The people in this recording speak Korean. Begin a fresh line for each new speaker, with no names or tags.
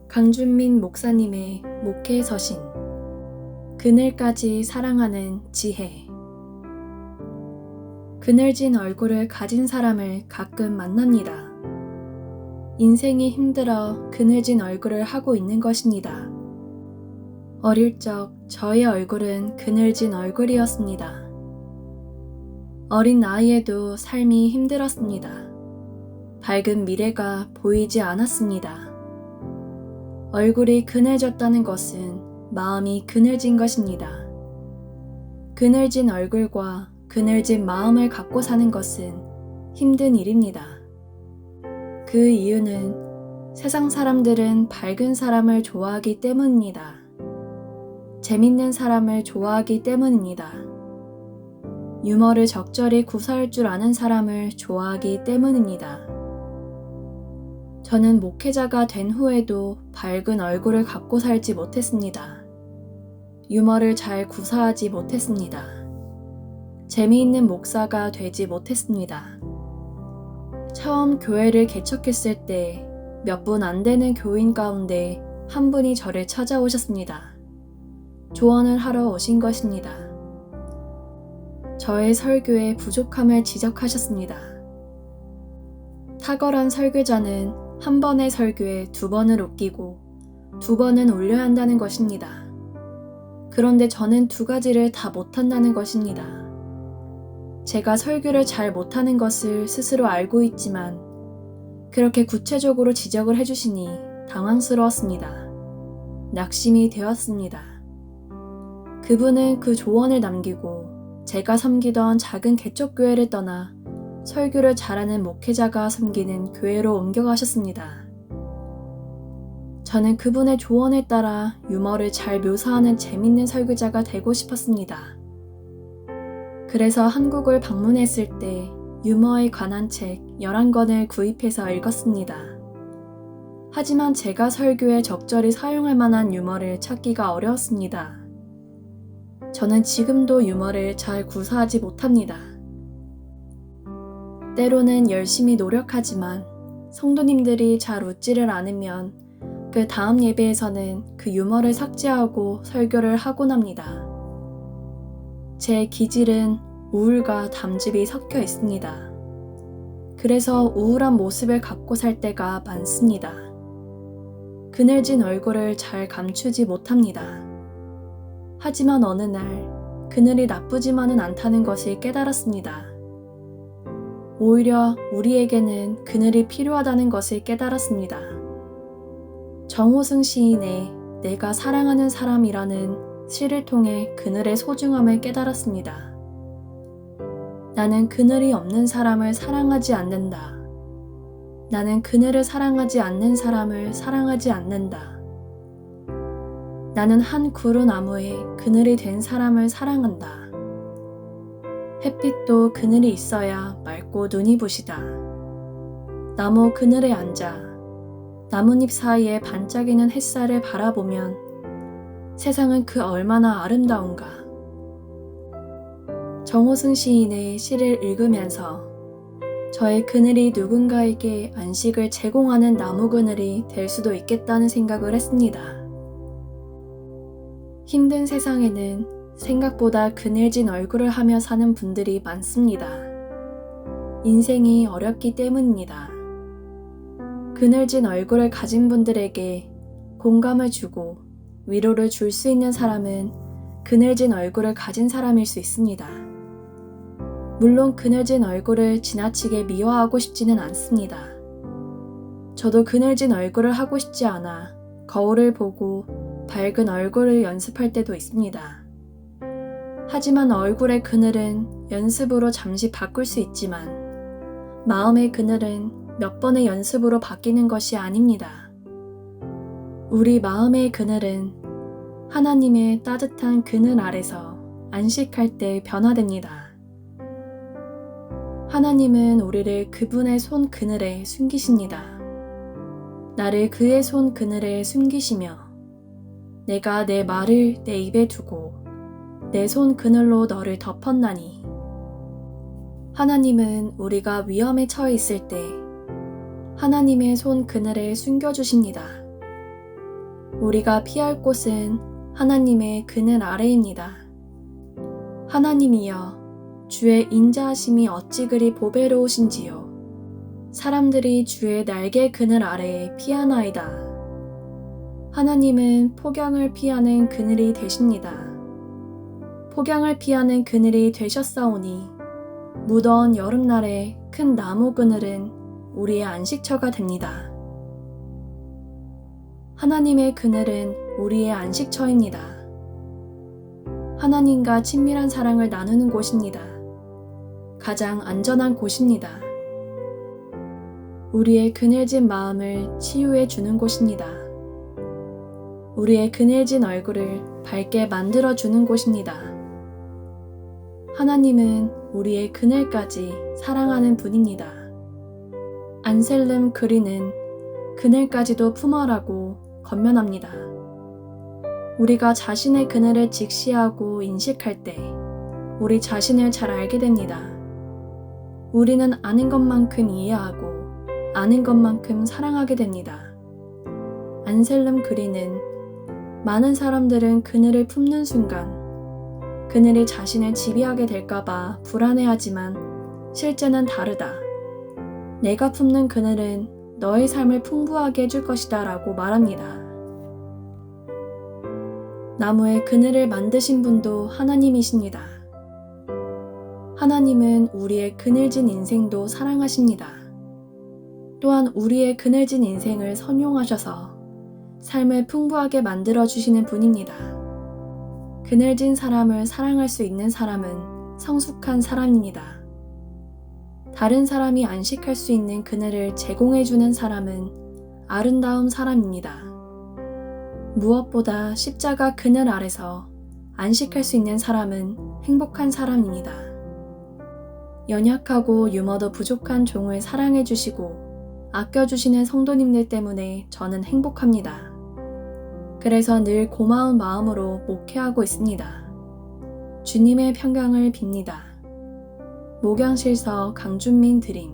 강준민 목사님의 목회 서신. 그늘까지 사랑하는 지혜. 그늘진 얼굴을 가진 사람을 가끔 만납니다. 인생이 힘들어 그늘진 얼굴을 하고 있는 것입니다. 어릴 적 저의 얼굴은 그늘진 얼굴이었습니다. 어린 나이에도 삶이 힘들었습니다. 밝은 미래가 보이지 않았습니다. 얼굴이 그늘졌다는 것은 마음이 그늘진 것입니다. 그늘진 얼굴과 그늘진 마음을 갖고 사는 것은 힘든 일입니다. 그 이유는 세상 사람들은 밝은 사람을 좋아하기 때문입니다. 재밌는 사람을 좋아하기 때문입니다. 유머를 적절히 구사할 줄 아는 사람을 좋아하기 때문입니다. 저는 목회자가 된 후에도 밝은 얼굴을 갖고 살지 못했습니다. 유머를 잘 구사하지 못했습니다. 재미있는 목사가 되지 못했습니다. 처음 교회를 개척했을 때 몇 분 안 되는 교인 가운데 한 분이 저를 찾아오셨습니다. 조언을 하러 오신 것입니다. 저의 설교의 부족함을 지적하셨습니다. 탁월한 설교자는 한 번의 설교에 2번을 웃기고 2번은 울려야 한다는 것입니다. 그런데 저는 2가지를 다 못한다는 것입니다. 제가 설교를 잘 못하는 것을 스스로 알고 있지만 그렇게 구체적으로 지적을 해주시니 당황스러웠습니다. 낙심이 되었습니다. 그분은 그 조언을 남기고 제가 섬기던 작은 개척교회를 떠나 설교를 잘하는 목회자가 섬기는 교회로 옮겨가셨습니다. 저는 그분의 조언에 따라 유머를 잘 묘사하는 재밌는 설교자가 되고 싶었습니다. 그래서 한국을 방문했을 때 유머에 관한 책 11권을 구입해서 읽었습니다. 하지만 제가 설교에 적절히 사용할 만한 유머를 찾기가 어려웠습니다. 저는 지금도 유머를 잘 구사하지 못합니다. 때로는 열심히 노력하지만 성도님들이 잘 웃지를 않으면 그 다음 예배에서는 그 유머를 삭제하고 설교를 하곤 합니다. 제 기질은 우울과 담즙이 섞여 있습니다. 그래서 우울한 모습을 갖고 살 때가 많습니다. 그늘진 얼굴을 잘 감추지 못합니다. 하지만 어느 날 그늘이 나쁘지만은 않다는 것을 깨달았습니다. 오히려 우리에게는 그늘이 필요하다는 것을 깨달았습니다. 정호승 시인의 내가 사랑하는 사람이라는 시를 통해 그늘의 소중함을 깨달았습니다. 나는 그늘이 없는 사람을 사랑하지 않는다. 나는 그늘을 사랑하지 않는 사람을 사랑하지 않는다. 나는 한 그루 나무에 그늘이 된 사람을 사랑한다. 햇빛도 그늘이 있어야 맑고 눈이 부시다. 나무 그늘에 앉아 나뭇잎 사이에 반짝이는 햇살을 바라보면 세상은 그 얼마나 아름다운가. 정호승 시인의 시를 읽으면서 저의 그늘이 누군가에게 안식을 제공하는 나무 그늘이 될 수도 있겠다는 생각을 했습니다. 힘든 세상에는 생각보다 그늘진 얼굴을 하며 사는 분들이 많습니다. 인생이 어렵기 때문입니다. 그늘진 얼굴을 가진 분들에게 공감을 주고 위로를 줄 수 있는 사람은 그늘진 얼굴을 가진 사람일 수 있습니다. 물론 그늘진 얼굴을 지나치게 미워하고 싶지는 않습니다. 저도 그늘진 얼굴을 하고 싶지 않아 거울을 보고 밝은 얼굴을 연습할 때도 있습니다. 하지만 얼굴의 그늘은 연습으로 잠시 바꿀 수 있지만 마음의 그늘은 몇 번의 연습으로 바뀌는 것이 아닙니다. 우리 마음의 그늘은 하나님의 따뜻한 그늘 아래서 안식할 때 변화됩니다. 하나님은 우리를 그분의 손 그늘에 숨기십니다. 나를 그의 손 그늘에 숨기시며 내가 내 말을 내 입에 두고 내 손 그늘로 너를 덮었나니. 하나님은 우리가 위험에 처해 있을 때 하나님의 손 그늘에 숨겨주십니다. 우리가 피할 곳은 하나님의 그늘 아래입니다. 하나님이여, 주의 인자하심이 어찌 그리 보배로우신지요. 사람들이 주의 날개 그늘 아래에 피하나이다. 하나님은 폭양을 피하는 그늘이 되십니다. 폭양을 피하는 그늘이 되셨사오니 무더운 여름날에 큰 나무 그늘은 우리의 안식처가 됩니다. 하나님의 그늘은 우리의 안식처입니다. 하나님과 친밀한 사랑을 나누는 곳입니다. 가장 안전한 곳입니다. 우리의 그늘진 마음을 치유해 주는 곳입니다. 우리의 그늘진 얼굴을 밝게 만들어 주는 곳입니다. 하나님은 우리의 그늘까지 사랑하는 분입니다. 안셀름 그리는 그늘까지도 품어라고 권면합니다. 우리가 자신의 그늘을 직시하고 인식할 때 우리 자신을 잘 알게 됩니다. 우리는 아는 것만큼 이해하고 아는 것만큼 사랑하게 됩니다. 안셀름 그리는 많은 사람들은 그늘을 품는 순간 그늘이 자신을 지배하게 될까봐 불안해하지만 실제는 다르다. 내가 품는 그늘은 너의 삶을 풍부하게 해줄 것이다 라고 말합니다. 나무의 그늘을 만드신 분도 하나님이십니다. 하나님은 우리의 그늘진 인생도 사랑하십니다. 또한 우리의 그늘진 인생을 선용하셔서 삶을 풍부하게 만들어주시는 분입니다. 그늘진 사람을 사랑할 수 있는 사람은 성숙한 사람입니다. 다른 사람이 안식할 수 있는 그늘을 제공해주는 사람은 아름다운 사람입니다. 무엇보다 십자가 그늘 아래서 안식할 수 있는 사람은 행복한 사람입니다. 연약하고 유머도 부족한 종을 사랑해주시고 아껴주시는 성도님들 때문에 저는 행복합니다. 그래서 늘 고마운 마음으로 목회하고 있습니다. 주님의 평강을 빕니다. 목양실서 강준민 드림.